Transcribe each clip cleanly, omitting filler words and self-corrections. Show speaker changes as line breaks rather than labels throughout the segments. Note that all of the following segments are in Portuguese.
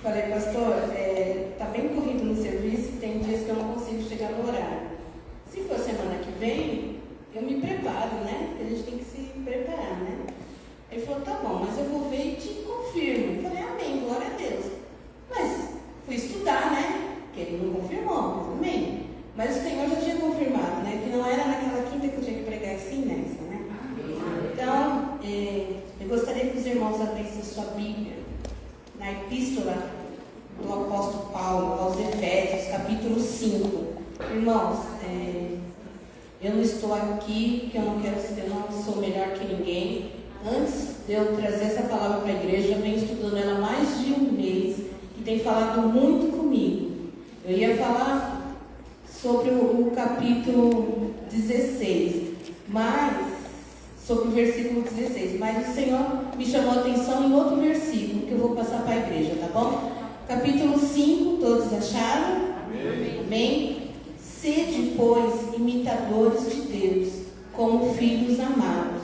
Falei, pastor, tá bem corrido no serviço, tem dias que eu não consigo chegar no horário. Se for semana que vem, eu me preparo, né? Porque a gente tem que se preparar, né? Ele falou, tá bom, mas eu vou ver e te confirmo. Eu falei, amém, glória a Deus. Mas fui estudar, né? Porque ele não confirmou, mas amém. Mas o Senhor já tinha confirmado, né? Que não era naquela quinta que eu tinha que pregar assim nessa, né? Então, eu gostaria que os irmãos abrissem sua Bíblia na epístola do apóstolo Paulo aos Efésios, capítulo 5. Irmãos, eu não estou aqui porque eu não sou melhor que ninguém. Antes de eu trazer essa palavra para a igreja, eu venho estudando ela há mais de um mês e tem falado muito comigo. Eu ia falar sobre o capítulo 16, sobre o versículo 16, mas o Senhor me chamou a atenção em outro versículo que eu vou passar para a igreja, tá bom? Capítulo 5, todos acharam? Amém. Amém? Sede, pois, imitadores de Deus, como filhos amados,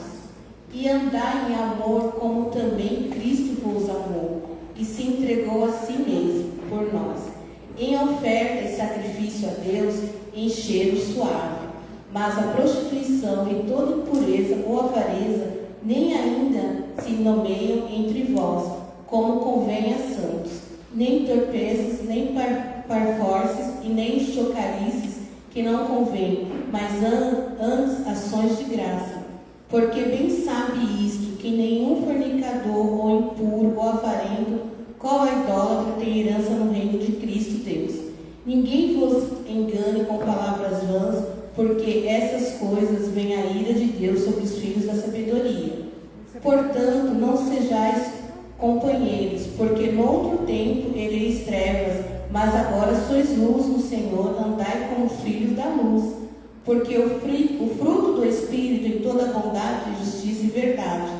e andai em amor como também Cristo vos amou, e se entregou a si mesmo por nós, em oferta e sacrifício a Deus em cheiro suave. Mas a prostituição e toda impureza ou avareza nem ainda se nomeiam entre vós, como convém a santos, nem torpezas, nem parforces e nem chocarices que não convém, mas antes ações de graça. Porque bem sabe isto, que nenhum fornicador, ou impuro, ou avarento, qual idólatra tem herança no reino de Cristo Deus. Ninguém vos engane com palavras vãs, porque essas coisas vêm a ira de Deus sobre os filhos da sabedoria. Portanto, não sejais companheiros, porque noutro tempo ereis trevas, mas agora sois luz no Senhor, andai como filhos da luz. Porque o fruto do Espírito em toda bondade, justiça e verdade,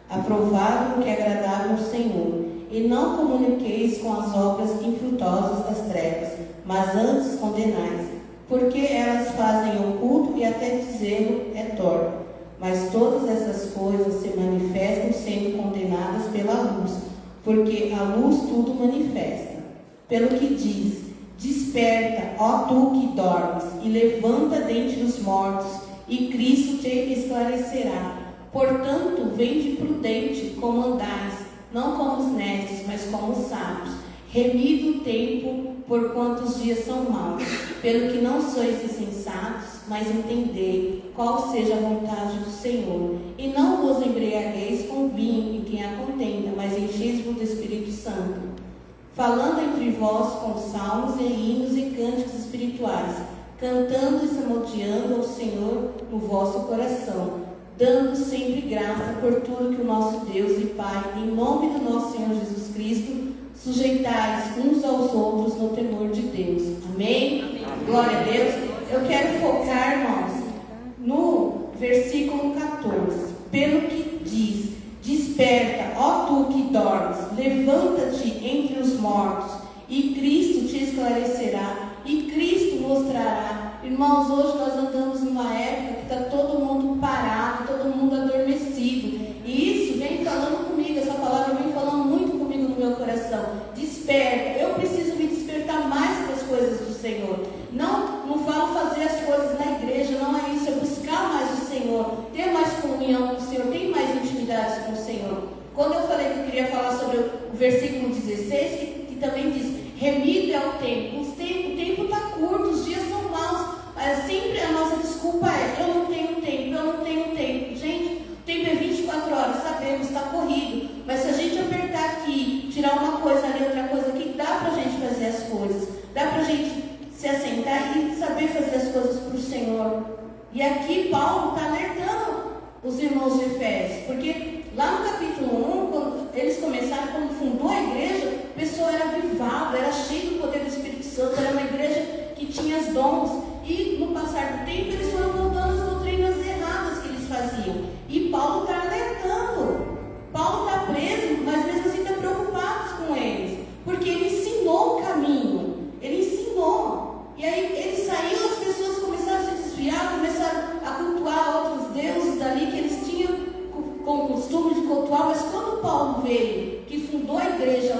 aprovado o que é agradável ao Senhor. E não comuniqueis com as obras infrutuosas das trevas, mas antes condenais, porque elas fazem oculto e até dizê-lo é torto. Mas todas essas coisas se manifestam sendo condenadas pela luz, porque a luz tudo manifesta. Pelo que diz, desperta, ó tu que dormes, e levanta dentre os mortos, e Cristo te esclarecerá. Portanto, vende prudente como andais, não como os necios, mas como os sábios. Remido o tempo, porquanto os dias são maus. Pelo que não sois insensatos, mas entendei qual seja a vontade do Senhor. E não vos embriagueis com vinho em quem há contenda, mas encheis-vos do Espírito Santo, falando entre vós com salmos e hinos e cânticos espirituais, cantando e salmodiando ao Senhor no vosso coração, dando sempre graça por tudo que o nosso Deus e Pai, em nome do nosso Senhor Jesus Cristo, sujeitais uns aos outros no temor de Deus. Amém? Amém. Glória a Deus. Eu quero focar, irmãos, no versículo 14. Pelo que diz, desperta, ó tu que dormes, levanta-te entre os mortos, e Cristo te esclarecerá, e Cristo mostrará. Irmãos, hoje nós andamos numa época que está todo mundo parado, todo mundo adormecido, e isso vem falando comigo, essa palavra vem falando muito comigo no meu coração. Desperta, eu preciso me despertar mais para as coisas do Senhor. Não falo fazer as coisas na igreja, não é isso, é buscar mais o Senhor, ter mais comunhão com o Senhor, ter mais intimidade com o Senhor. Quando eu falei que eu queria falar sobre o versículo 16, que também diz, remido é o tempo. O tempo está curto, os dias são maus, mas sempre a nossa desculpa é, eu não tenho tempo. Gente, o tempo é 24 horas, sabemos, está corrido, mas se a gente apertar aqui, tirar uma coisa ali, outra coisa aqui, dá para a gente fazer as coisas, dá para a gente se assentar e saber fazer as coisas para o Senhor. E aqui Paulo está alertando os irmãos de Efésios, porque lá no capítulo 1, quando eles começaram, quando fundou a igreja, o pessoal era avivado, era cheio do poder do Espírito Santo, era uma igreja que tinha os dons, e no passar do tempo eles foram voltando às doutrinas erradas que eles faziam, e Paulo está alertando. Paulo está preso, mas mesmo assim está preocupado com eles, porque ele ensinou o caminho, ele ensinou. E aí ele saiu, as pessoas começaram a se desviar, começaram a cultuar outros deuses dali que eles tinham com o costume de cultuar. Mas quando Paulo veio, que fundou a igreja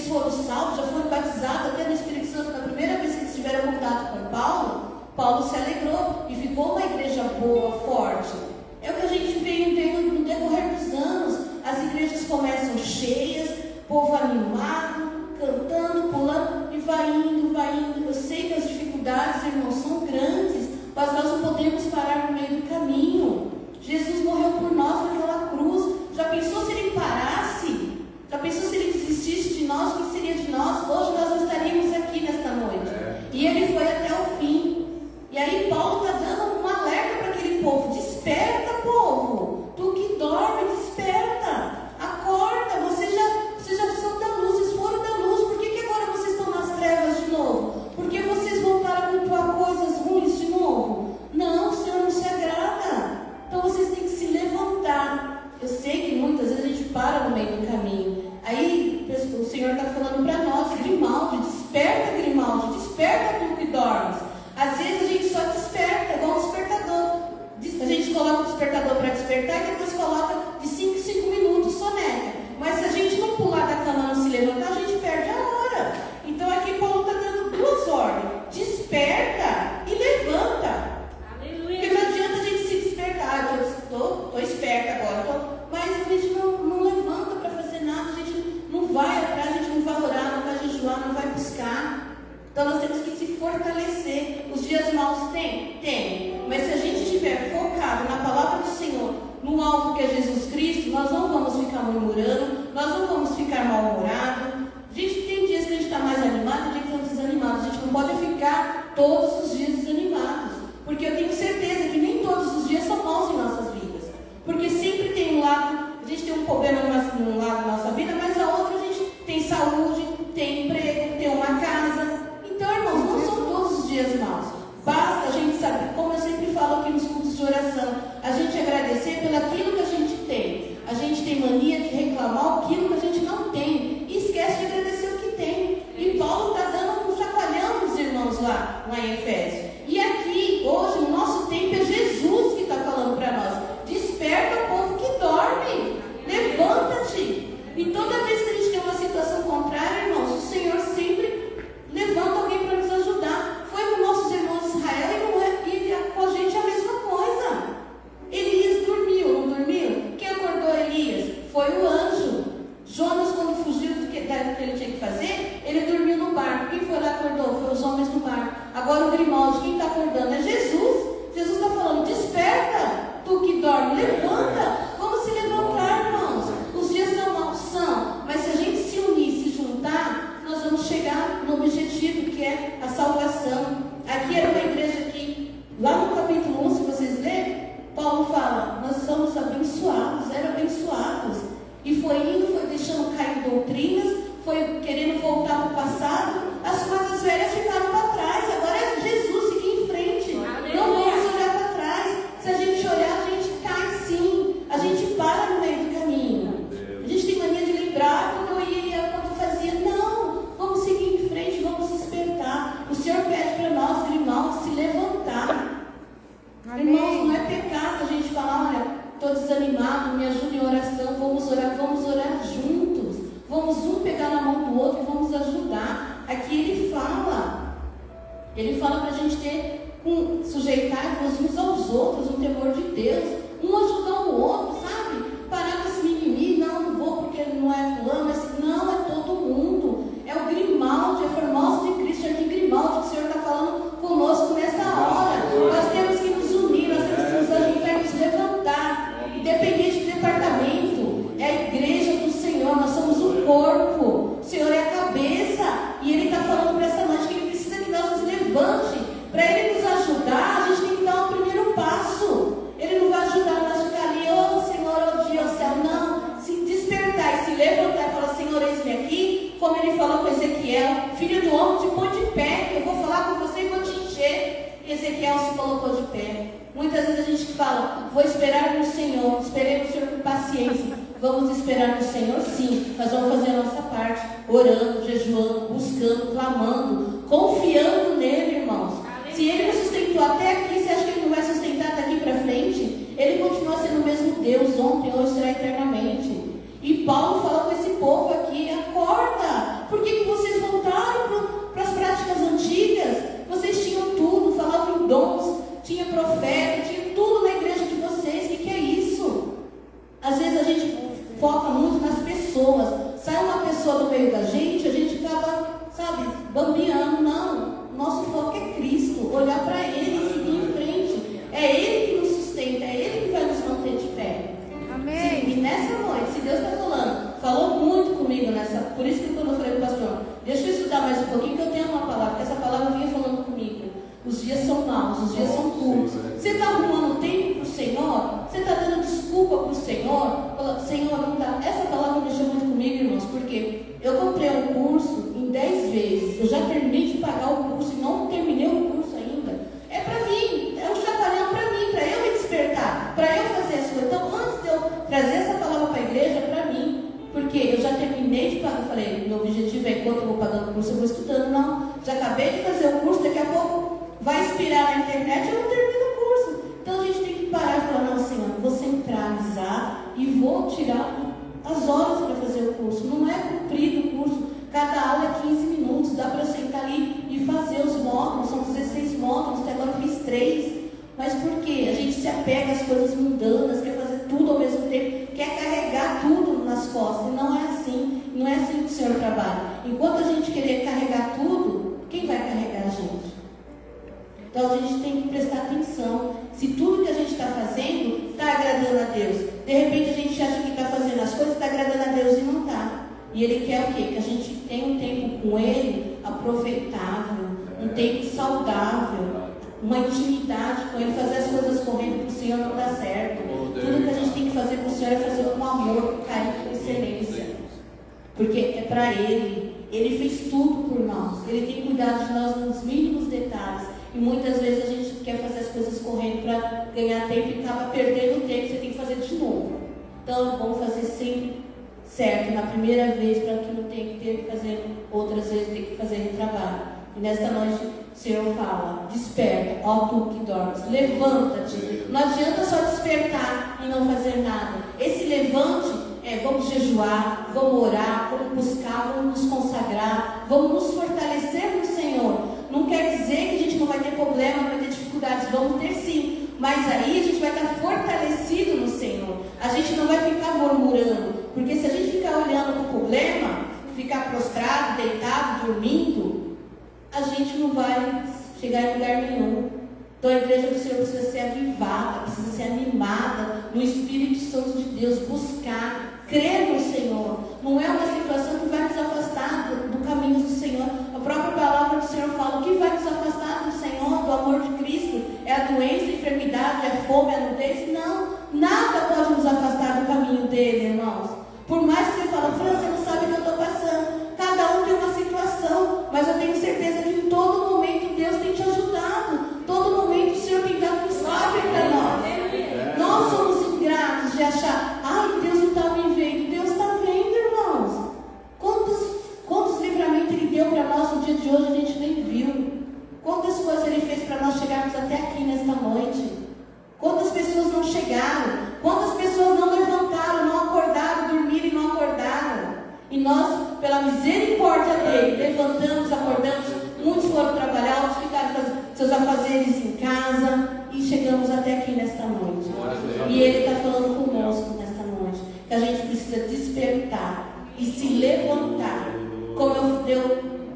eles foram salvos, já foram batizados até no Espírito Santo. Na primeira vez que eles tiveram contato com Paulo se alegrou e ficou uma igreja boa, forte. É o que a gente vem vendo no decorrer dos anos. As igrejas começam cheias, povo animado, cantando, pulando, e vai indo, vai indo. Eu sei que as dificuldades, irmãos, são grandes, mas nós não podemos parar no meio do caminho. Jesus morreu por nós naquela cruz. Já pensou se ele parasse? Já pensou se ele desistisse de nós? O que seria de nós? Hoje nós não estaríamos aqui nesta noite. E ele foi até o fim. E aí Paulo está dando um alerta para aquele povo. Desperta, povo. Tu que dorme, desperta. Acorda. Vocês já são da luz. Vocês foram da luz. Por que agora vocês estão nas trevas de novo? Porque vocês voltaram a cultuar coisas ruins de novo? Não, o Senhor não se agrada. Então vocês têm que se levantar. Eu sei que muitas vezes a gente para no meio do caminho. Aí o Senhor está falando para nós, Grimaldi, desperta, tu que dormes. Às vezes a gente só desperta, igual um despertador. A gente coloca o despertador para despertar e depois coloca de 5 em 5 minutos, soneca. Mas se a gente não pular da cama, não se levantar, a gente perde a hora. Então aqui Paulo está dando 2 ordens. Desperta e levanta. Aleluia. Porque não adianta a gente se despertar. Eu estou esperta agora. Mas a gente não levanta para fazer nada. A gente não vai atrás, a gente não vai orar, não vai jejuar, não vai buscar. Então nós temos que se fortalecer. Os dias maus tem? Tem. Mas se a gente estiver focado na palavra do Senhor, no alvo que é Jesus Cristo, nós não vamos ficar murmurando, nós não vamos ficar mal-humorados. Gente, tem dias que a gente está mais animado e tem dias que estamos desanimados. A gente não pode ficar todos os dias desanimados. Porque eu tenho certeza que nem todos os dias são maus em nossas vidas. Porque sempre tem um lado, a gente tem um problema num lado da nossa vida, mas a outra a gente tem saúde, tem emprego, tem uma casa. Então, irmãos, não são todos os dias maus. Basta a gente saber, como eu sempre falo aqui nos cultos de oração, a gente agradecer pelo aquilo que a gente tem. A gente tem mania de reclamar aquilo que a gente não tem e esquece de agradecer o que tem. E Paulo está dando um chacoalhão nos irmãos lá em Efésios. E aqui, hoje, no nosso tempo, é Jesus que está falando para nós. Desperta, povo que dorme. Levanta-te. E toda vez que a gente tem uma situação contrária, irmãos, o Senhor sempre levanta alguém para nos ajudar. Foi com nossos irmãos de Israel e com a gente a mesma coisa. Elias dormiu, não dormiu? Quem acordou Elias? Foi o anjo. Jonas, quando fugiu do que ele tinha que fazer, ele dormiu no barco. Quem foi lá e acordou? Foi os homens do mar. Agora o Grimaldi, quem está acordando? É Jesus. Jesus está falando, desperta, tu que dorme, levanta. Vamos se levantar, irmãos. Os dias são maus, são. Mas se a gente se unir, se juntar, nós vamos chegar no objetivo que é a salvação. Aqui era uma igreja que, lá no capítulo 1, se vocês lerem, Paulo fala, nós somos abençoados, eram abençoados. E foi indo, foi deixando cair doutrinas, foi querendo voltar para o passado, as coisas velhas ficaram para trás. Agora é Jesus, seguir em frente. Não vamos olhar para trás. Se a gente olhar, a gente cai sim. A gente para no meio do caminho. A gente tem mania de lembrar quando eu fazia. Não, vamos seguir em frente, vamos despertar. O Senhor pede para nós, Grimaldi, se levantar. Irmãos, não é pecado a gente falar, olha, estou desanimado, me ajude em oração, vamos orar juntos. Vamos um pegar na mão do outro e vamos ajudar. Aqui ele fala para a gente sujeitar-vos uns aos outros, no temor de Deus, um ajudar o outro, sabe? Parar com esse mimimi, não vou porque não é fulano, mas não, é todo mundo. É o Grimaldi, é a Formosa de Cristo, é de Grimaldi que o Senhor está falando conosco nessa hora. Nós temos que nos unir, nós temos que nos ajudar, nos levantar, independente do departamento, é a igreja do Senhor, nós somos o corpo, o Senhor é a cabeça, e Ele está falando para essa noite que Ele precisa que nós nos levante. Para Ele nos ajudar, a gente tem que dar o primeiro passo. Ele não vai ajudar nós ficar ali, Senhor, dia, céu, não. Se despertar e se levantar e falar, Senhor, eis-me aqui, como Ele falou com Ezequiel, filho do homem, te põe de pé, que eu vou falar com você e vou te encher. E Ezequiel se colocou de pé. Muitas vezes a gente fala, vou esperar no Senhor, esperei no Senhor com paciência. Vamos esperar no Senhor, sim, mas vamos fazer a nossa parte, orando, jejuando, buscando, clamando, confiando nele, irmãos. Se Ele nos sustentou até aqui, você acha que Ele não vai sustentar daqui para frente? Ele continua sendo o mesmo Deus, ontem, hoje, será eternamente. E Paulo fala com esse povo aqui, acorda, por bambeando, não. Nosso foco é Cristo, olhar para Ele e seguir em frente. É Ele que nos sustenta, é Ele que vai nos manter de pé.
Amém.
E nessa noite, se Deus está falou muito comigo nessa, por isso que quando eu falei para o pastor, deixa eu estudar mais um pouquinho que eu tenho uma palavra, porque essa palavra vinha falando comigo. Os dias são maus, os dias são curtos. Você está arrumando tempo para o Senhor? Você está dando desculpa para o Senhor? Falando, Senhor, não dá. Essa palavra mexeu muito comigo, irmãos, porque eu comprei um curso em 10 vezes. Eu já terminei de pagar o curso e não terminei o curso ainda. É para mim, é um chacoalhão para mim, para eu me despertar, para eu fazer as coisas. Então, antes de eu trazer essa palavra para a igreja, é para mim. Porque eu já terminei de pagar. Eu falei, meu objetivo é enquanto eu vou pagando o curso, eu vou estudando. Não, já acabei de fazer o curso, daqui a pouco vai expirar na internet, eu não termino o curso. Então a gente tem que parar e falar, não, Senhor, vou centralizar e vou tirar as horas para fazer o curso. Não é cumprido o curso, cada aula é 15 minutos, dá para eu sentar ali e fazer os módulos, são 16 módulos, até agora eu fiz 3. Mas por quê? A gente se apega às coisas mundanas, quer fazer tudo ao mesmo tempo, quer carregar tudo nas costas, e não é assim, não é assim que o Senhor trabalha. Enquanto a gente querer carregar tudo, quem vai carregar a gente? Então a gente tem que prestar atenção se tudo que a gente está fazendo está agradando a Deus. De repente a gente acha que está fazendo as coisas, está agradando a Deus e não está. E Ele quer o quê? Que a gente tenha um tempo com Ele aproveitável, um tempo saudável, uma intimidade com Ele. Fazer as coisas correndo para o Senhor não dá certo. Tudo que a gente tem que fazer para o Senhor é fazer com amor, com carinho, com excelência. Porque é para Ele. Ele fez tudo por nós. Ele tem cuidado de nós nos mínimos detalhes. E muitas vezes a gente quer fazer as coisas correndo para ganhar tempo e acaba perdendo tempo, você tem que fazer de novo. Então é bom fazer sempre certo, na primeira vez, para que não tenha que ter que fazer outras vezes, tem que fazer retrabalho. E nesta noite o Senhor fala, desperta, ó tu que dormes, levanta-te. Não adianta só despertar e não fazer nada. Esse levante vamos jejuar, vamos orar, vamos buscar, vamos nos consagrar, vamos nos fortalecer no Senhor. Não quer dizer que a gente não vai ter problema, vai ter dificuldades, vamos ter sim. Mas aí a gente vai estar fortalecido no Senhor. A gente não vai ficar murmurando. Porque se a gente ficar olhando para o problema, ficar prostrado, deitado, dormindo, a gente não vai chegar em lugar nenhum. Então a igreja do Senhor precisa ser avivada, precisa ser animada no Espírito Santo de Deus, buscar, crer no Senhor. Não é uma situação que vai nos afastar do caminho do Senhor. A própria palavra do Senhor fala, o que vai nos afastar do Senhor, do amor de Cristo? É a doença, a enfermidade, é a fome, a nudez? Não, nada pode nos afastar do caminho dele, irmãos. Por mais que você fale, Fran, você não sabe o que eu estou passando. Cada um tem uma situação, mas eu tenho certeza que em todo momento Deus tem te ajudado. Todo momento o Senhor tem dado um escape para nós. Nós somos ingratos de achar, ai, Deus não está me vendo. Deus está vendo, irmãos. Quantos livramentos Ele deu para nós no dia de hoje, a gente nem viu. Quantas coisas Ele fez para nós chegarmos até aqui nesta noite. Quantas pessoas não chegaram. Quantas pessoas não levantaram, não acordaram, dormiram e não acordaram. E nós, pela misericórdia dEle, levantamos, acordamos. Muitos foram trabalhar, outros ficaram fazendo seus afazeres em casa. E chegamos até aqui nesta noite. E Ele está falando conosco nesta noite. Que a gente precisa despertar e se levantar. Como eu dei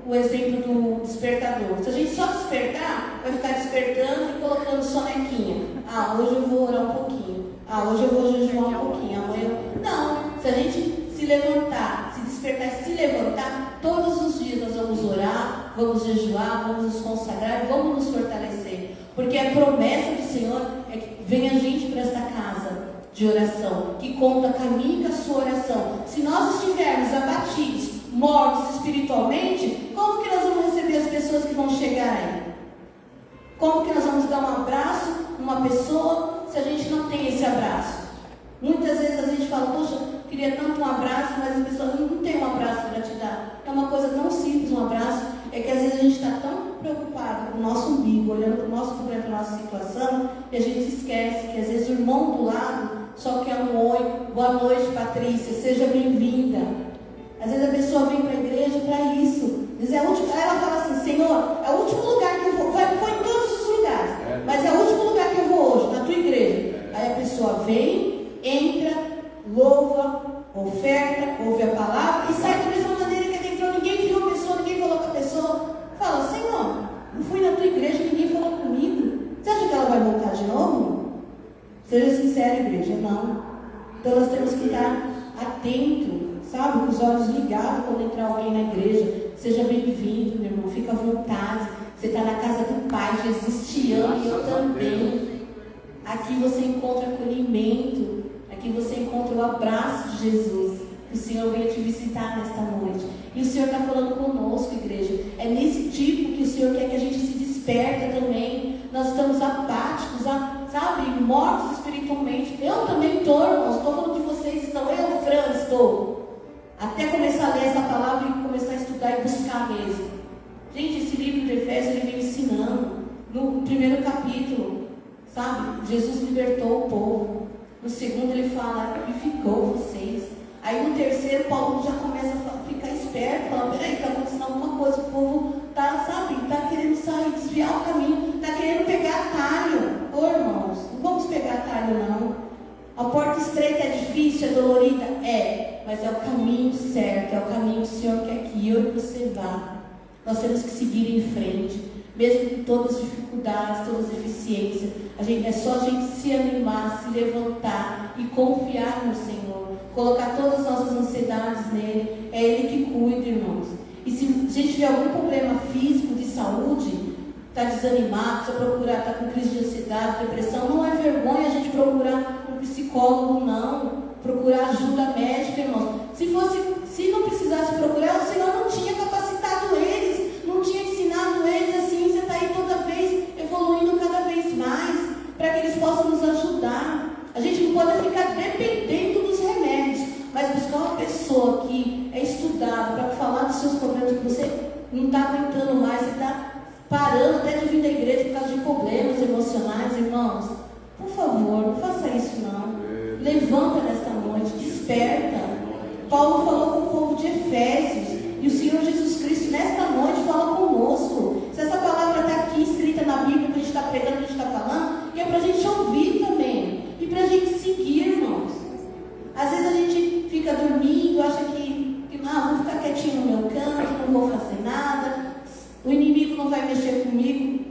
o exemplo do despertador. Se a gente só despertar, vai ficar despertando e colocando sonequinha. Ah, hoje eu vou orar um pouquinho. Ah, hoje eu vou jejuar um pouquinho. Amanhã eu... Não, se a gente se levantar, se despertar e se levantar, todos os dias nós vamos orar, vamos jejuar, vamos nos consagrar, vamos nos fortalecer. Porque a promessa do Senhor é que venha gente para esta casa de oração, que conta caminho com a sua oração. Se nós estivermos abatidos, mortos espiritualmente, como que nós vamos receber as pessoas que vão chegar aí? Como que nós vamos dar um abraço numa pessoa se a gente não tem esse abraço? Muitas vezes a gente fala, poxa, queria tanto um abraço, mas a pessoa não tem um abraço para te dar. É uma coisa tão simples, um abraço. É que às vezes a gente está tão preocupado com o nosso umbigo, olhando para o nosso problema, para a nossa situação, e a gente esquece que às vezes o irmão do lado só quer um oi, boa noite, Patrícia, seja bem-vinda. Às vezes a pessoa vem para a igreja para isso. Ela fala assim, Senhor, é o último lugar que eu vou. Foi em todos os lugares, mas é o último lugar que eu vou hoje, na tua igreja. Aí a pessoa vem, entra, louva, oferta, ouve a palavra e sai da mesma maneira que ela entrou. Ninguém viu a pessoa, ninguém falou com a pessoa. na igreja, seja bem-vindo, meu irmão, fica à vontade. Você está na casa do Pai, Jesus te ama e eu também. Aqui você encontra acolhimento, aqui você encontra o abraço de Jesus. O Senhor veio te visitar nesta noite. E o Senhor está falando conosco, igreja. É nesse tipo que o Senhor quer que a gente se desperta também. Nós estamos apáticos, sabe, mortos espiritualmente. Eu também estou, irmãos. Estou falando de vocês, estão. Eu, Fran, estou. Até começar a ler essa palavra e começar a estudar e buscar mesmo. Gente, esse livro de Efésios, ele vem ensinando. No primeiro capítulo, sabe, Jesus libertou o povo. No segundo ele fala, purificou vocês. Aí no terceiro, Paulo já começa a ficar esperto, fala, peraí, está acontecendo alguma coisa, o povo está, sabe, está querendo sair, desviar o caminho, está querendo pegar atalho. Ô irmãos, não vamos pegar atalho não. A porta estreita é difícil, é dolorida? É, mas é o caminho certo, é o caminho que o Senhor quer que eu e você vá. Nós temos que seguir em frente, mesmo com todas as dificuldades, todas as deficiências. É só a gente se animar, se levantar e confiar no Senhor. Colocar todas as nossas ansiedades nele. É Ele que cuida, irmãos. E se a gente tiver algum problema físico, de saúde, está desanimado, precisa procurar, está com crise de ansiedade, depressão, não é vergonha a gente procurar um psicólogo, não. Procurar ajuda médica, irmãos. Se não precisasse procurar, o Senhor não tinha capacitado eles, não tinha ensinado eles assim. Você está aí toda vez evoluindo cada vez mais, para que eles possam nos ajudar. A gente não pode ficar dependendo dos remédios, mas buscar uma pessoa que é estudada para falar dos seus problemas, que você não está aguentando mais, você está parando até de vir da igreja por causa de problemas emocionais, irmãos. Por favor, não faça isso não. Levanta nesta noite, desperta. Paulo falou com o povo de Efésios, e o Senhor Jesus Cristo nesta noite fala conosco. Se essa palavra está aqui escrita na Bíblia, que a gente está pregando, que a gente está falando, e é para a gente ouvir também, e para a gente seguir, irmãos. Às vezes a gente fica dormindo, acha que vou ficar quietinho no meu canto, não vou fazer nada, o inimigo não vai mexer comigo.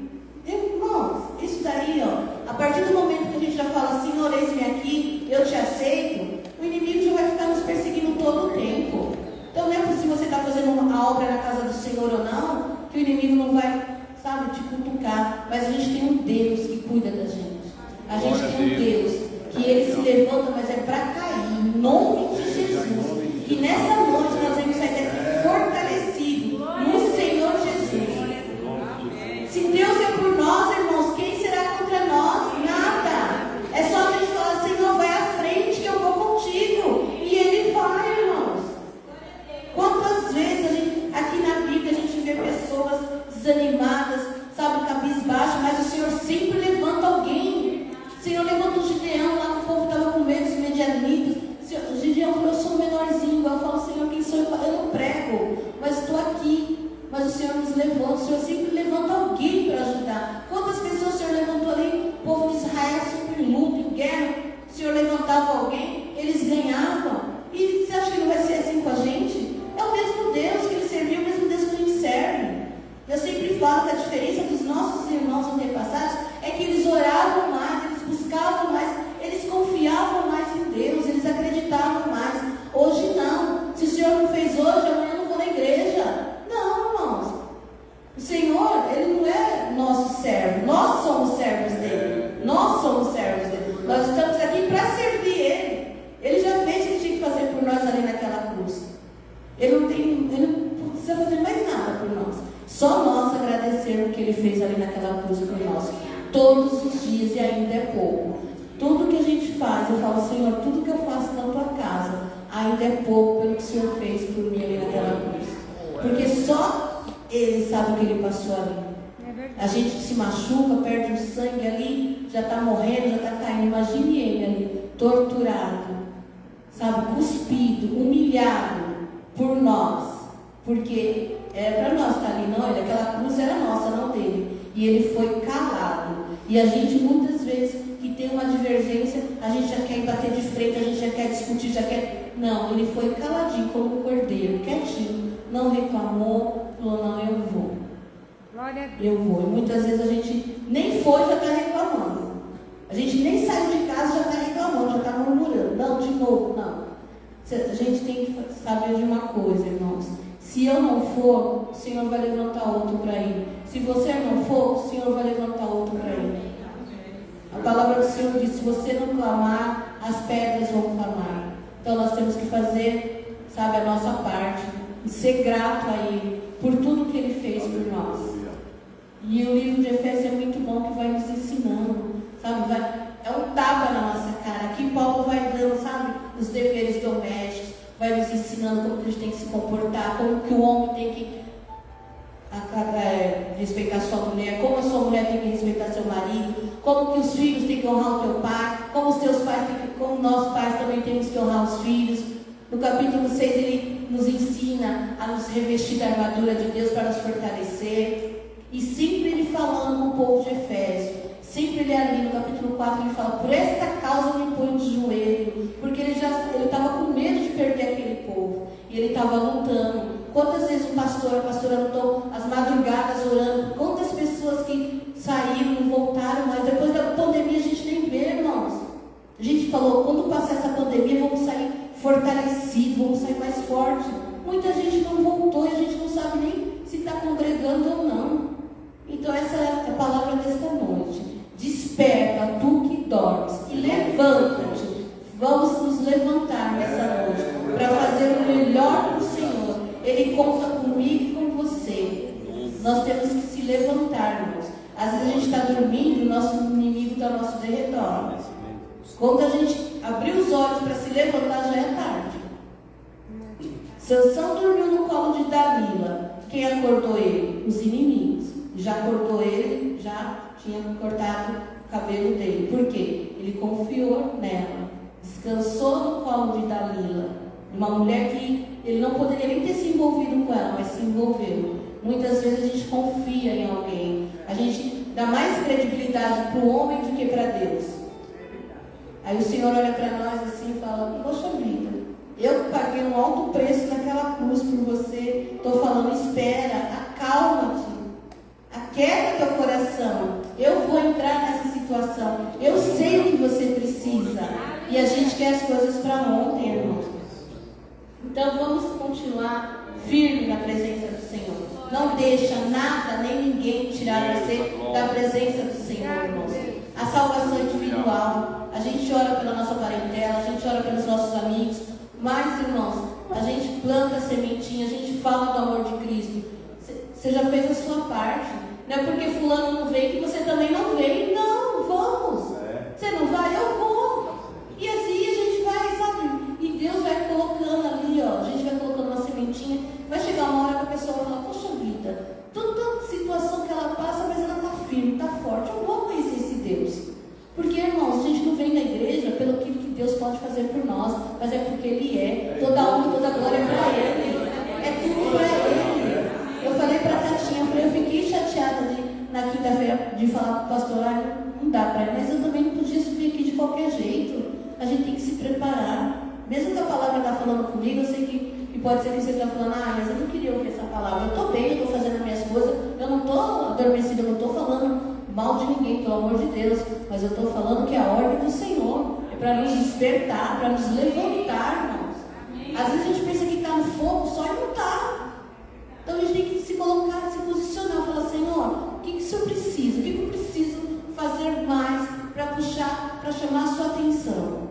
Irmãos, isso daí, a partir do momento que a gente já fala, Senhor, eis-me aqui, eu te aceito, o inimigo já vai ficar nos perseguindo todo o tempo. Então não é se você está fazendo uma obra na casa do Senhor ou não, que o inimigo não vai, sabe, te cutucar. Mas a gente tem um Deus que cuida da gente. A gente tem um Deus que ele se levanta, mas é para cair, em nome de Jesus. E nessa noite nós vamos sair daqui fortalecidos no Senhor Jesus. Se Deus é por nós, irmãos, quem será contra nós? Nada. É só a gente falar, Senhor, vai à frente que eu vou contigo. E Ele vai, irmãos. Quantas vezes aqui na Bíblia a gente vê pessoas desanimadas, sabe, cabisbaixo, mas o Senhor sempre levanta alguém. O Senhor levanta o Gideão lá, o povo estava com medo, os medianitas. O Gideão falou, eu sou o menorzinho. Eu falo, Senhor, quem sou eu? Eu não prego, mas estou aqui. Mas o Senhor nos levanta, o Senhor sempre levanta alguém para ajudar. Quantas pessoas o Senhor levantou ali? O povo de Israel sempre em luta, em guerra. O Senhor levantava alguém, eles ganhavam. E você acha que não vai ser assim com a gente? É o mesmo Deus que ele serviu, o mesmo Deus que a gente serve. Eu sempre falo que a diferença dos nossos irmãos antepassados é que eles oravam mais, eles buscavam mais, eles confiavam mais em Deus, eles acreditavam mais. Hoje não. Se o Senhor não fez hoje, amanhã eu não vou na igreja. Não, irmãos. O Senhor, Ele não é nosso servo. Nós somos servos dEle. Nós somos servos dEle. Nós estamos aqui para servir Ele. Ele já fez o que tinha que fazer por nós ali naquela cruz. Ele não precisa fazer mais nada por nós. Só nós agradecer o que Ele fez ali naquela cruz por nós. Todos os dias, e ainda é pouco. Tudo que a gente faz, eu falo, Senhor, tudo que eu faço na Tua casa, ainda é pouco pelo que o Senhor fez por mim ali naquela cruz. Porque só Ele sabe o que Ele passou ali. A gente se machuca, perde o sangue ali, já está morrendo, já está caindo. Imagine Ele ali, torturado, sabe, cuspido, humilhado por nós. Porque era para nós estar ali, não, aquela cruz era nossa, não dele. E Ele foi calado. E a gente muitas vezes que tem uma divergência, a gente já quer bater de frente, a gente já quer discutir, já quer... Não, Ele foi caladinho como um cordeiro, quietinho. Não reclamou, falou, não, eu vou. Eu vou. E muitas vezes a gente nem foi, já está reclamando. A gente nem saiu de casa, já está reclamando, já está murmurando. Não, de novo, não. A gente tem que saber de uma coisa, irmãos. Se eu não for, o Senhor vai levantar outro para ir. Se você não for, o Senhor vai levantar outro para ir. A palavra do Senhor diz: se você não clamar, as pedras vão clamar. Então nós temos que fazer, sabe, a nossa parte. E ser grato a Ele por tudo que Ele fez por nós. E o livro de Efésios é muito bom, que vai nos ensinando, sabe, é um tapa na nossa cara. Aqui Paulo vai dando, sabe, os deveres domésticos, vai nos ensinando como que a gente tem que se comportar, como que o homem tem que respeitar sua mulher, como a sua mulher tem que respeitar seu marido, como que os filhos têm que honrar o teu pai, como os teus pais têm que, como nós pais também temos que honrar os filhos. No capítulo 6 ele nos ensina a nos revestir da armadura de Deus para nos fortalecer. E sempre ele falando com o povo de Efésio, sempre ele ali no capítulo 4 ele fala: por esta causa eu me ponho de joelho, porque ele estava com medo de perder aquele povo, e ele estava lutando. Quantas vezes a pastora lutou as madrugadas orando, quantas pessoas que saíram, não voltaram, mas depois da pandemia a gente nem vê, irmãos. A gente falou: quando passar essa pandemia vamos sair fortalecidos, vamos sair mais fortes. Muita gente não voltou e a gente não sabe nem se está congregando ou não. Então essa é a palavra desta noite. Desperta, tu que dormes, e levanta-te. Vamos nos levantar nessa noite para fazer o melhor do Senhor. Ele conta comigo e com você. Nós temos que se levantar, irmãos. Às vezes a gente está dormindo, o nosso inimigo está ao nosso derredor. Quando a gente abrir os olhos para se levantar, já é tarde. Sansão dormiu no colo de Dalila. Quem acordou ele? Os inimigos. Já acordou ele, já tinha cortado o cabelo dele. Por quê? Ele confiou nela. Descansou no colo de Dalila. Uma mulher que ele não poderia nem ter se envolvido com ela, mas se envolveu. Muitas vezes a gente confia em alguém. A gente dá mais credibilidade para o homem do que para Deus. Aí o Senhor olha para nós assim e fala: poxa vida, eu paguei um alto preço naquela cruz por você. Estou falando: espera, acalma-te, aquieta teu coração. Eu vou entrar nessa situação. Eu sei o que você precisa. E a gente quer as coisas para ontem, irmãos. Então vamos continuar firme na presença do Senhor. Não deixa nada nem ninguém tirar você da presença do Senhor, irmãos. A salvação individual, a gente ora pela nossa parentela, a gente ora pelos nossos amigos, mas, irmãos, a gente planta a sementinha, a gente fala do amor de Cristo. Você já fez a sua parte. Não é porque fulano não veio que você também não veio. Não, vamos. Você não vai, eu vou. E assim a gente vai, sabe? E Deus vai colocando ali, ó. A gente vai colocando uma sementinha. Vai chegar uma hora que a pessoa vai falar: poxa vida, tanta situação que ela passa, mas ela está firme, está forte. Eu vou conhecer esse Deus. Porque, irmãos, a gente não vem na igreja pelo que Deus pode fazer por nós, mas é porque Ele é. Toda honra e toda glória é para Ele. É tudo para Ele. Eu falei para a Tatinha, eu fiquei chateada na quinta-feira de falar com o pastor: não dá para ir, mas eu também não podia subir aqui de qualquer jeito. A gente tem que se preparar. Mesmo que a palavra está falando comigo, eu sei que pode ser que você está falando: mas eu não queria ouvir essa palavra. Eu estou bem, eu estou fazendo as minhas coisas, eu não estou adormecida, eu não estou falando mal de ninguém, pelo amor de Deus, mas eu estou falando que é a ordem do Senhor é para nos despertar, para nos levantar, irmãos. Às vezes a gente pensa que está no fogo só e não está. Então a gente tem que se colocar, se posicionar, falar: Senhor, o que o Senhor precisa? O que eu preciso fazer mais para puxar, para chamar a sua atenção?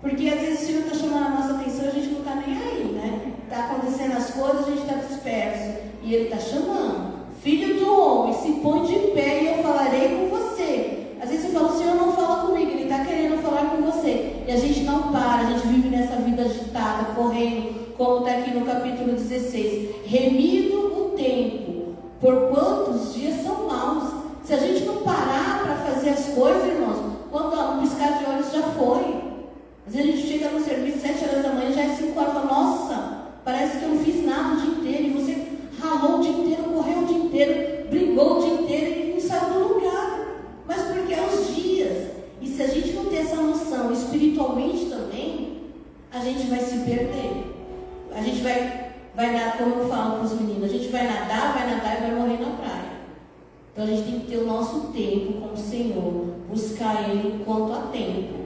Porque às vezes o Senhor está chamando a nossa atenção e a gente não está nem aí, né? Está acontecendo as coisas, a gente está disperso. E Ele está chamando: filho do homem, se põe de pé e eu falarei com você. Às vezes você fala: o Senhor não fala comigo, Ele está querendo falar com você. E a gente não para, a gente vive nessa vida agitada, correndo, como está aqui no capítulo 16. Remido o tempo, porquanto os dias são maus. Se a gente não parar para fazer as coisas, irmãos, quando um piscar de olhos já foi. Às vezes a gente chega no serviço 7 horas da manhã, já é 5 horas, fala: nossa, parece que eu não fiz nada o dia inteiro. E você ralou o dia inteiro, correu o dia inteiro, brigou o dia inteiro e não saiu do lugar. Mas porque é os dias. E se a gente não ter essa noção espiritualmente também, a gente vai se perder. A gente vai nadar, como eu falo para os meninos, a gente vai nadar e vai morrer na praia. Então a gente tem que ter o nosso tempo com o Senhor, buscar Ele enquanto há tempo.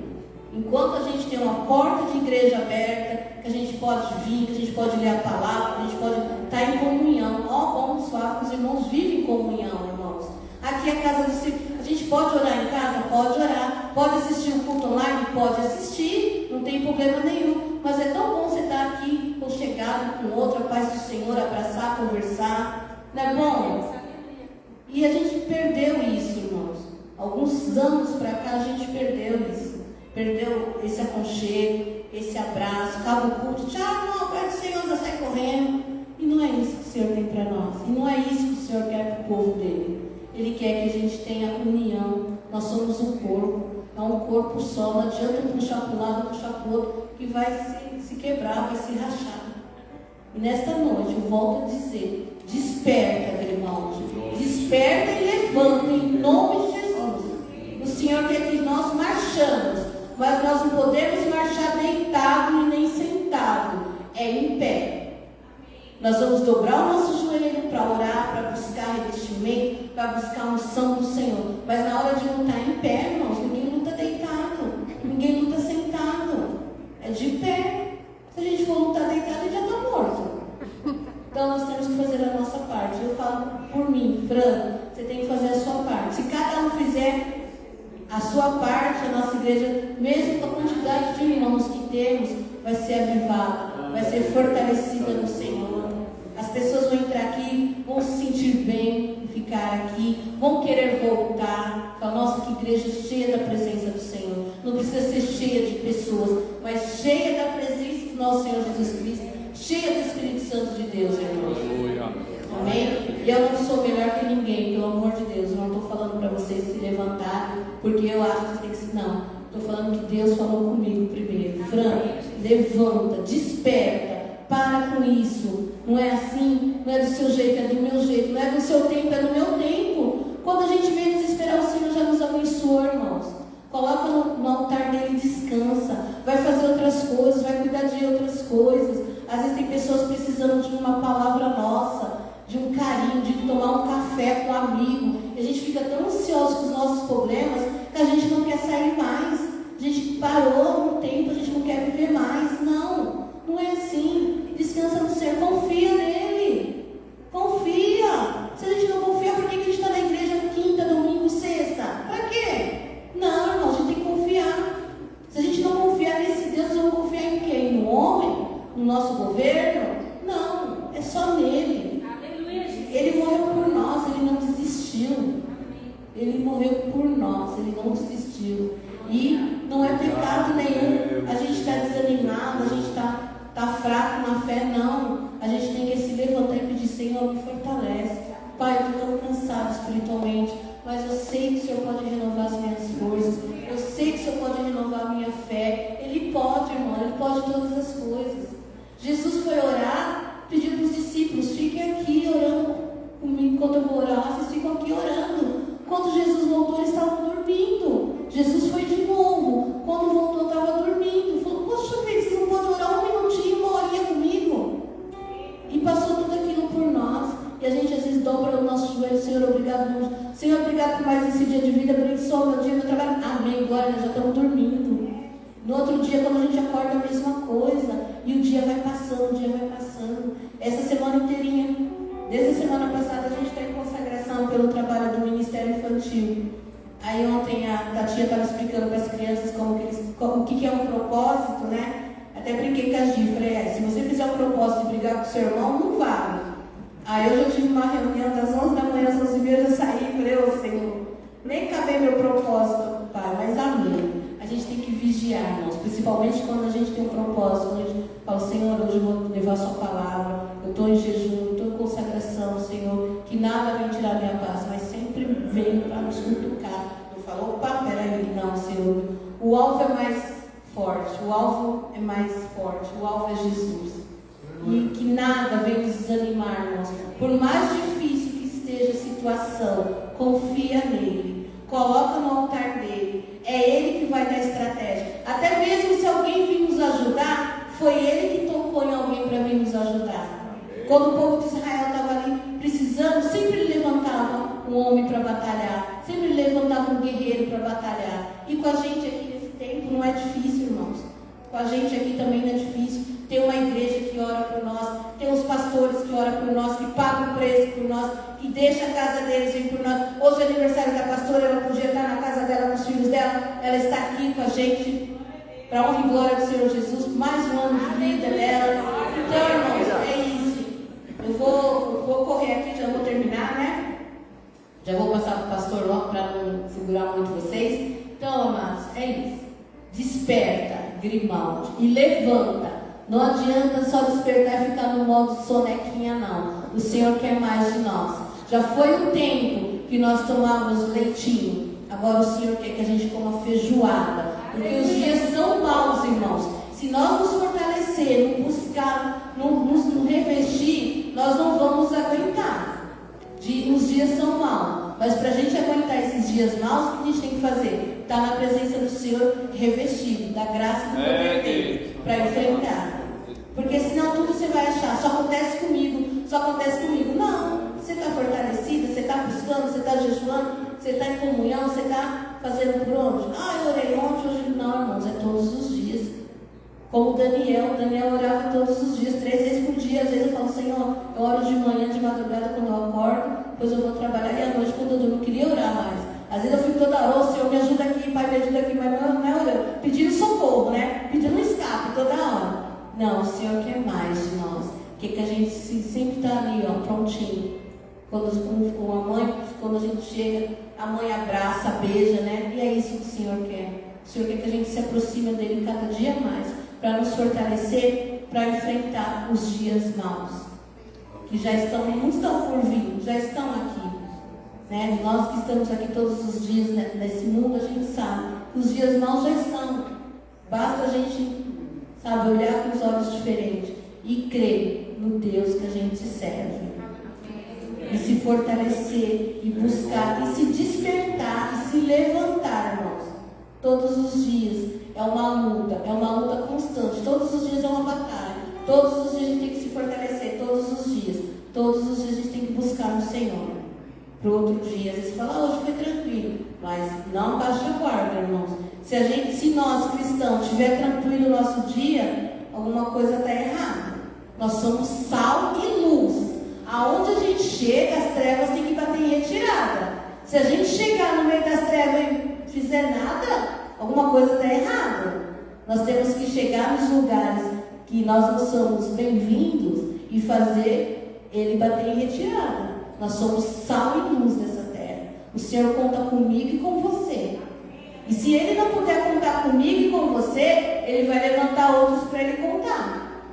Enquanto a gente tem uma porta de igreja aberta, que a gente pode vir, que a gente pode ler a palavra, que a gente pode estar em comunhão. Bom, suave, que os irmãos vivem em comunhão, irmãos. Aqui é a casa do Senhor. A gente pode orar em casa? Pode orar. Pode assistir o culto online? Pode assistir. Não tem problema nenhum. Mas é tão bom você estar aqui, chegado com outro, a paz do Senhor, abraçar, conversar. Não é bom? E a gente perdeu isso, irmãos. Alguns anos para cá a gente perdeu isso. Perdeu esse aconchego, esse abraço. Acaba o culto. Tchau, não, pai do Senhor, já sai correndo. E não é isso que o Senhor tem para nós. E não é isso que o Senhor quer para o povo dele. Ele quer que a gente tenha união. Nós somos um corpo. É um corpo só. Não adianta puxar para um lado, puxar para o outro, que vai se quebrar, vai se rachar. E nesta noite eu volto a dizer: desperta, irmãos. Desperta e levanta em nome de Jesus. O Senhor quer que nós marchamos, mas nós não podemos marchar deitado e nem sentado. É em pé. Nós vamos dobrar o nosso joelho para orar, para buscar revestimento, para buscar a unção do Senhor. Mas na hora de lutar em pé, irmãos, ninguém luta deitado, ninguém luta sentado. É de pé. Se a gente for lutar deitado, a gente já está morto. Então nós temos que fazer a nossa parte. Eu falo por mim, Fran, você tem que fazer a sua parte. Se cada um fizer a sua parte, a nossa igreja, mesmo com a quantidade de irmãos que temos, vai ser avivada, vai ser fortalecida no Senhor. As pessoas vão entrar aqui, vão se sentir bem em ficar aqui, vão querer voltar. Falar: nossa, que igreja cheia da presença do Senhor. Não precisa ser cheia de pessoas, mas cheia da presença do nosso Senhor Jesus Cristo, cheia do Espírito Santo de Deus, irmãos. Amém? E eu não sou melhor que ninguém, pelo amor de Deus. Eu não estou falando para vocês se levantarem, porque eu acho que vocês têm que se... Não, estou falando que Deus falou comigo primeiro. Fran, levanta, desperta, para com isso. Não é assim, não é do seu jeito, é do meu jeito. Não é do seu tempo, é do meu tempo. Quando a gente vem desesperar, o Senhor já nos abençoou, irmãos. Coloca no altar dele, descansa. Vai fazer outras coisas, vai cuidar de outras coisas. Às vezes tem pessoas precisando de uma palavra nossa, de um carinho, de tomar um café com um amigo. E a gente fica tão ansioso com os nossos problemas que a gente não quer sair mais. A gente parou um tempo, a gente não quer viver mais. Não, não é assim. Descansa no Senhor, confia nele. Confia. Se a gente não confia, por que a gente está na igreja quinta, domingo, sexta? Para quê? Não, irmão, a gente tem que confiar. Se a gente não confiar nesse Deus, vamos confiar em quem? No homem? No nosso governo? Não, é só nele. Ele morreu por nós, ele não desistiu. Ele morreu por nós, ele não desistiu. E não é pecado nenhum a gente estar desanimado, a gente está fraco na fé, não. A gente tem que se levantar e pedir: Senhor, me fortalece. Pai, eu estou tão cansado espiritualmente, mas eu sei que o Senhor pode renovar as minhas forças. Eu sei que o Senhor pode renovar a minha fé. Ele pode, irmão, ele pode todas as coisas. Jesus foi orar, pediu para os discípulos: fiquem aqui orando comigo enquanto eu vou orar. Vocês ficam aqui orando. Quando Jesus voltou, eles estavam dormindo. Jesus foi de novo. Quando voltou, estava dormindo. Falou: poxa, vocês não podem orar um minutinho, uma horinha comigo? E passou tudo aquilo por nós. E a gente às vezes dobra o nosso joelho: Senhor, obrigado. Senhor, obrigado por mais esse dia de vida. Abençoa meu dia, meu trabalho. Amém. Agora nós já estamos dormindo. No outro dia, quando a gente acorda, a mesma coisa. E o dia vai passando, o dia vai passando. Essa semana inteirinha, desde a semana passada, a gente está em consagração pelo trabalho do Ministério Infantil. Aí ontem a Tatia estava explicando para as crianças o que é um propósito, né? Até brinquei com a Gi, falei: se você fizer um propósito de brigar com o seu irmão, não vale. Aí eu já tive uma reunião das 11 da manhã às 11h30, eu já saí e falei: ô Senhor, nem acabei meu propósito, Pai, mas amém. A gente tem que vigiar, irmãos, principalmente quando a gente tem um propósito, quando a gente fala: Senhor, hoje eu vou levar a sua palavra, eu estou em jejum, estou em consagração, Senhor, que nada vem tirar minha paz, mas sempre vem para nos cutucar. Eu falo: opa, peraí, não, Senhor, o alvo é mais forte, o alvo é mais forte, o alvo é Jesus. E que nada venha nos desanimar, irmãos. Por mais difícil que esteja a situação, confia nele, coloca no altar dele. É ele que vai dar estratégia. Até mesmo se alguém vir nos ajudar, foi ele que tocou em alguém para vir nos ajudar. Quando o povo de Israel estava ali precisando, sempre ele levantava um homem para batalhar, sempre ele levantava um guerreiro para batalhar. E com a gente aqui nesse tempo, não é difícil, irmãos. Com a gente aqui também não é difícil. Tem uma igreja que ora por nós, tem os pastores que oram por nós, que pagam o preço por nós, que deixam a casa deles vir por nós. Hoje é aniversário da pastora, ela podia estar na casa dela com os filhos dela, ela está aqui com a gente, para honra e glória do Senhor Jesus, mais um ano de vida dela. Então, irmãos, é isso. Eu vou correr aqui, já vou terminar, né? Já vou passar para o pastor logo para não segurar muito vocês. Então, amados, é isso. Desperta, Grimaldi, e levanta. Não adianta só despertar e ficar no modo sonequinha, não. O Senhor quer mais de nós. Já foi o tempo que nós tomávamos leitinho. Agora o Senhor quer que a gente coma feijoada. Porque os dias são maus, irmãos. Se nós nos fortalecer, nos buscar, nos revestir, nós não vamos aguentar. Os dias são maus. Mas para a gente aguentar esses dias maus, o que a gente tem que fazer? Estar na presença do Senhor revestido, da graça e do poder dele, para enfrentar. Porque senão tudo você vai achar, só acontece comigo, só acontece comigo. Não, você está fortalecida, você está buscando, você está jejuando, você está em comunhão, você está fazendo por onde? Eu orei ontem, hoje não, irmãos, é todos os dias. Como Daniel orava todos os dias, 3 vezes por dia. Às vezes eu falo, Senhor, eu oro de manhã, de madrugada quando eu acordo, depois eu vou trabalhar, e à noite quando eu durmo, eu não queria orar mais. Às vezes eu fico toda hora, Senhor, me ajuda aqui, Pai, me ajuda aqui, mas não é orando, pedindo socorro, né? Pedindo escape toda hora. Não, o Senhor quer mais de nós. Que a gente sempre está ali, ó, prontinho. Com a mãe, quando a gente chega, a mãe abraça, beija, né? E é isso que o Senhor quer. O Senhor quer que a gente se aproxime dele cada dia mais, para nos fortalecer, para enfrentar os dias maus, que já estão, não estão por vir, já estão aqui. Né? Nós que estamos aqui todos os dias, né, nesse mundo, a gente sabe que os dias maus já estão. Basta a gente, sabe, olhar com os olhos diferentes e crer no Deus que a gente serve. E se fortalecer, e buscar, e se despertar, e se levantar, irmãos. Todos os dias é uma luta constante. Todos os dias é uma batalha. Todos os dias a gente tem que se fortalecer, todos os dias. Todos os dias a gente tem que buscar no Senhor. Para o outro dia, às vezes fala, hoje foi tranquilo, mas não baixa a guarda, irmãos. Se nós cristãos estiver tranquilo o nosso dia, alguma coisa está errada. Nós somos sal e luz. Aonde a gente chega, as trevas têm que bater em retirada. Se a gente chegar no meio das trevas e fizer nada, alguma coisa está errada. Nós temos que chegar nos lugares que nós não somos bem-vindos e fazer ele bater em retirada. Nós somos sal e luz dessa terra. O Senhor conta comigo e com você. E se Ele não puder contar comigo e com você, Ele vai levantar outros para Ele contar.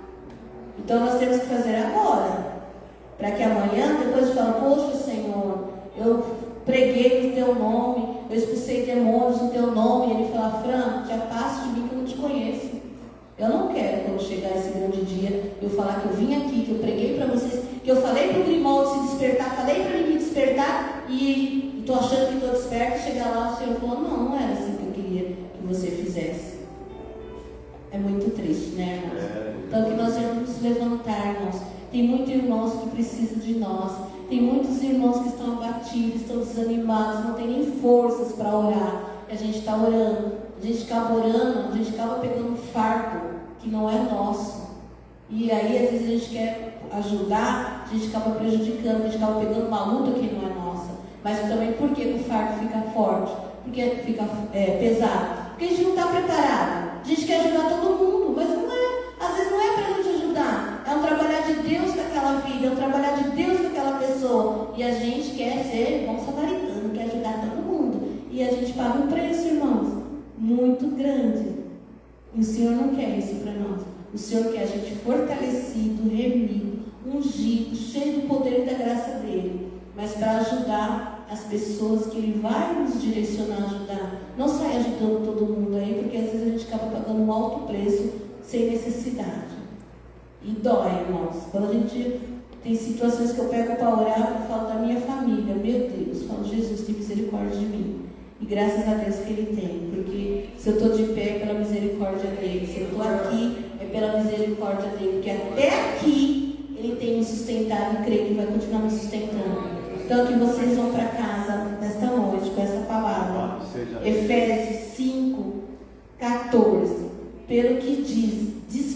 Então nós temos que fazer agora. Para que amanhã, depois de falar, poxa Senhor, eu preguei no Teu nome, eu expulsei demônios no Teu nome, e Ele fala, Fran, te afaste de mim que eu não te conheço. Eu não quero, quando chegar esse grande dia, eu falar que eu vim aqui, que eu preguei para vocês, que eu falei para o Grimaldi se despertar, falei para ele me despertar e estou achando que estou desperta. E chegar lá, o Senhor falou, não era assim que eu queria que você fizesse. É muito triste, né, irmãos? Então que nós vamos nos levantar, irmãos. Tem muitos irmãos que precisam de nós. Tem muitos irmãos que estão abatidos, estão desanimados, não tem nem forças para orar. E a gente está orando. A gente acaba orando, a gente acaba pegando um fardo que não é nosso. E aí, às vezes, a gente quer ajudar, a gente acaba prejudicando, a gente acaba pegando uma luta que não é nossa. Mas também, por que o fardo fica forte? Por que fica pesado? Porque a gente não está preparado. A gente quer ajudar todo mundo, mas não é. Às vezes não é para a gente ajudar. É um trabalhar de Deus com aquela vida, é um trabalhar de Deus com aquela pessoa. E a gente quer ser bom samaritano, quer ajudar todo mundo. E a gente paga um preço, irmãos, muito grande. E o Senhor não quer isso para nós. O Senhor quer a gente fortalecido, remido, ungido, cheio do poder e da graça dele. Mas para ajudar as pessoas que Ele vai nos direcionar a ajudar. Não sai ajudando todo mundo aí, porque às vezes a gente acaba pagando um alto preço sem necessidade. E dói, irmãos. Quando a gente tem situações que eu pego para orar, eu falo da minha família. Meu Deus, eu falo, Jesus, tem misericórdia de mim. E graças a Deus que Ele tem, porque se eu estou de pé é pela misericórdia dEle, se eu estou aqui é pela misericórdia dEle, porque até aqui Ele tem me sustentado e creio que vai continuar me sustentando. Então que vocês vão para casa nesta noite com essa palavra. Efésios 5:14.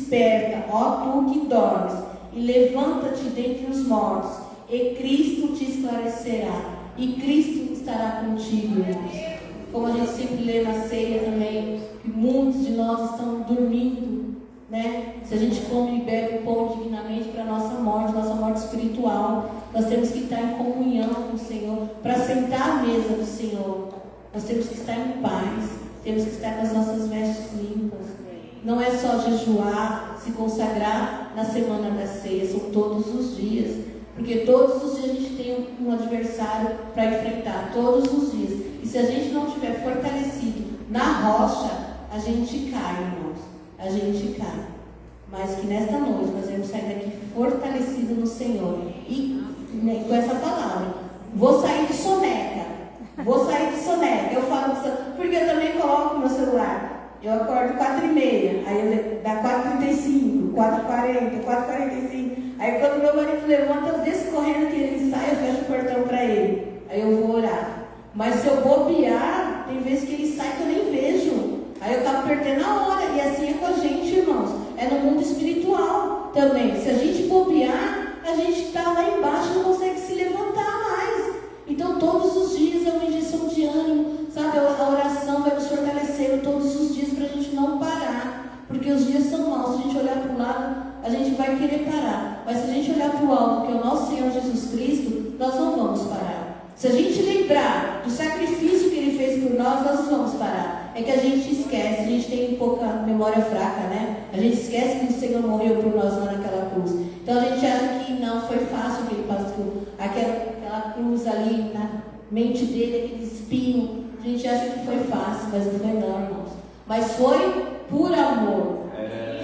desperta, ó tu que dormes, e levanta-te dentre os mortos, e Cristo te esclarecerá, e Cristo estará contigo, irmãos. Como a gente sempre lê na ceia também, que muitos de nós estão dormindo, né? Se a gente come e bebe o pão dignamente para a nossa morte espiritual, nós temos que estar em comunhão com o Senhor, para sentar à mesa do Senhor. Nós temos que estar em paz, temos que estar com as nossas vestes limpas. Não é só jejuar, se consagrar na semana da ceia, são todos os dias. Porque todos os dias a gente tem um adversário para enfrentar, todos os dias. E se a gente não estiver fortalecido na rocha, a gente cai, irmãos. A gente cai. Mas que nesta noite nós vamos sair daqui fortalecido no Senhor. E com essa palavra, vou sair de soneca. Eu falo disso, porque eu também coloco meu celular. Eu acordo 4h30, aí dá 4h35, 4h40, 4h45. Aí quando meu marido levanta, eu desço correndo que ele sai, eu fecho o portão para ele. Aí eu vou orar. Mas se eu bobear, tem vezes que ele sai que eu nem vejo. Aí eu acabo perdendo a hora. E assim é com a gente, irmãos. É no mundo espiritual também. Se a gente bobear, a gente está lá embaixo e não consegue se levantar mais. Então todos os dias é uma injeção de ânimo, sabe? A oração vai nos fortalecendo todos os dias para a gente não parar. Porque os dias são maus. Se a gente olhar para o lado, a gente vai querer parar. Mas se a gente olhar para o alto, que é o nosso Senhor Jesus Cristo, nós não vamos parar. Se a gente lembrar do sacrifício que Ele fez por nós, nós não vamos parar. É que a gente esquece, a gente tem pouca memória fraca, né? A gente esquece que o Senhor morreu por nós lá naquela cruz. Então a gente acha que não foi fácil que Ele passou. Aquela cruz ali na mente dele, aquele espinho. A gente acha que foi fácil, mas não foi não, irmãos. Mas foi por amor.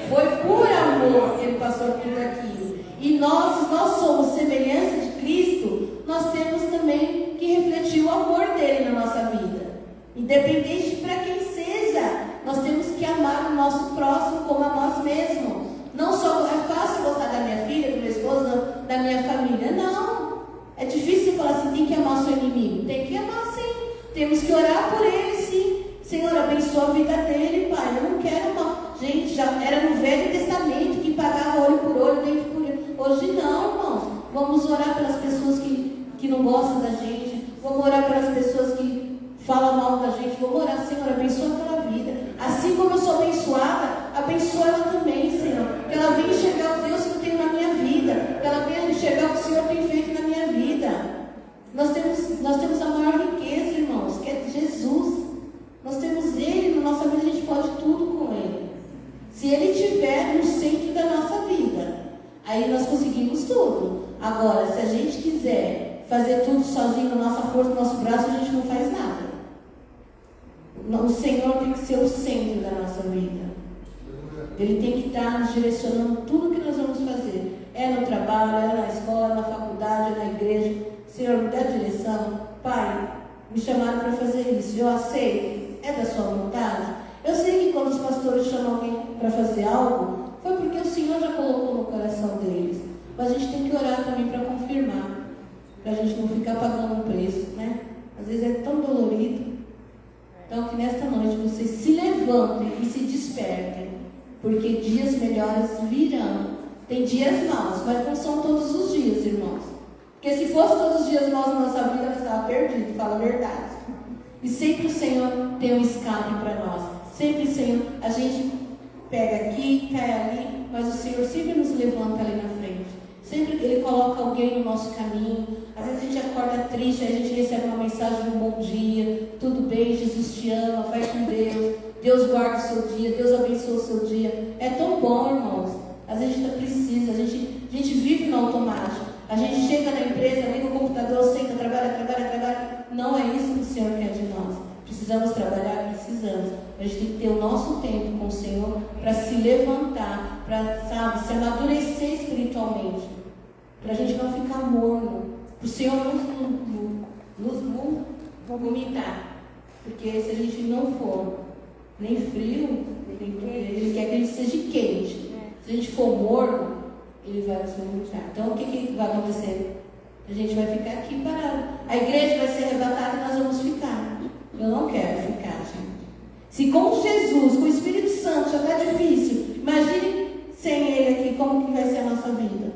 Foi por amor que Ele passou tudo aquilo. E nós somos semelhança de Cristo, nós temos também que refletir o amor dele na nossa vida. Independente de para quem seja, nós temos que amar o nosso próximo como a nós mesmos. Não só é fácil gostar da minha filha, do meu esposo, da minha família. Não. É difícil falar assim, tem que amar o seu inimigo. Tem que amar sim. Temos que orar por ele sim. Senhor, abençoa a vida dele, Pai. Eu não quero uma... Gente, já era no Velho Testamento que pagava olho por olho, dente por dente. Hoje não, irmãos. Vamos orar pelas pessoas que não gostam da gente. Vamos orar pelas pessoas que falam mal da gente. Vamos orar, Senhor, abençoa aquela vida. Assim como eu sou abençoada, abençoa ela também, Senhor. Que ela venha enxergar o Deus que eu tenho na minha vida. Que ela venha enxergar o que o Senhor tem feito na minha vida. Nós temos a maior riqueza, irmãos, que é Jesus. Nós temos Ele na nossa vida, a gente pode tudo com Ele. Se Ele estiver no centro da nossa vida, aí nós conseguimos tudo. Agora, se a gente quiser fazer tudo sozinho, na nossa força, no nosso braço, a gente não faz nada. O Senhor tem que ser o centro da nossa vida. Ele tem que estar nos direcionando tudo que nós vamos fazer. É no trabalho, é na escola, na faculdade, é na igreja. Senhor, me dá direção. Pai, me chamaram para fazer isso. Eu aceito. É da sua vontade. Eu sei que quando os pastores chamam alguém para fazer algo, foi porque o Senhor já colocou no coração deles. Mas a gente tem que orar também para confirmar. Para a gente não ficar pagando um preço, né? Às vezes é tão dolorido. Então que nesta noite vocês se levantem e se despertem. Porque dias melhores virão. Tem dias maus, mas não são todos os dias, irmãos. Porque se fosse todos os dias maus na nossa vida, nós estávamos perdidos, fala a verdade. E sempre o Senhor tem um escape para nós. Sempre o Senhor, a gente pega aqui, cai ali, mas o Senhor sempre nos levanta ali na frente. Sempre que Ele coloca alguém no nosso caminho. Às vezes a gente acorda triste, aí a gente recebe uma mensagem de um bom dia. Tudo bem, Jesus te ama, vai com Deus. Deus guarda o seu dia, Deus abençoa o seu dia. É tão bom, irmãos. Às vezes a gente precisa, a gente vive no automático. A gente chega na empresa, liga o computador, senta, trabalha. Não é isso que o Senhor quer de nós. Precisamos trabalhar? Precisamos. A gente tem que ter o nosso tempo com o Senhor para se levantar, para, sabe, se amadurecer espiritualmente. Para a gente não ficar morno. Para o Senhor nos vomitar. Porque se a gente não for nem frio, Ele quer que a gente seja quente. Se a gente for morno, Ele vai nos vomitar. Então o que vai acontecer? A gente vai ficar aqui parado. A igreja vai ser arrebatada e nós vamos ficar. Eu não quero ficar, gente. Se com Jesus, com o Espírito Santo já está difícil, imagine como que vai ser a nossa vida.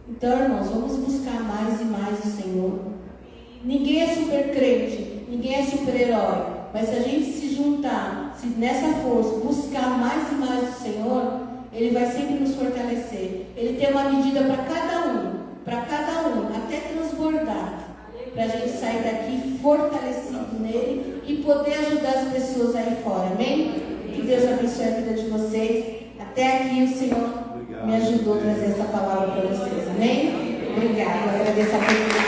Então, irmãos, vamos buscar mais e mais o Senhor. Ninguém é super crente, ninguém é super herói, mas se a gente se juntar, se nessa força, buscar mais e mais o Senhor, Ele vai sempre nos fortalecer. Ele tem uma medida para cada um, até transbordar, para a gente sair daqui fortalecido nele e poder ajudar as pessoas aí fora, amém? Que Deus abençoe a vida de vocês. Até aqui o Senhor me ajudou a trazer essa palavra para vocês, amém? Obrigada, eu agradeço a oportunidade.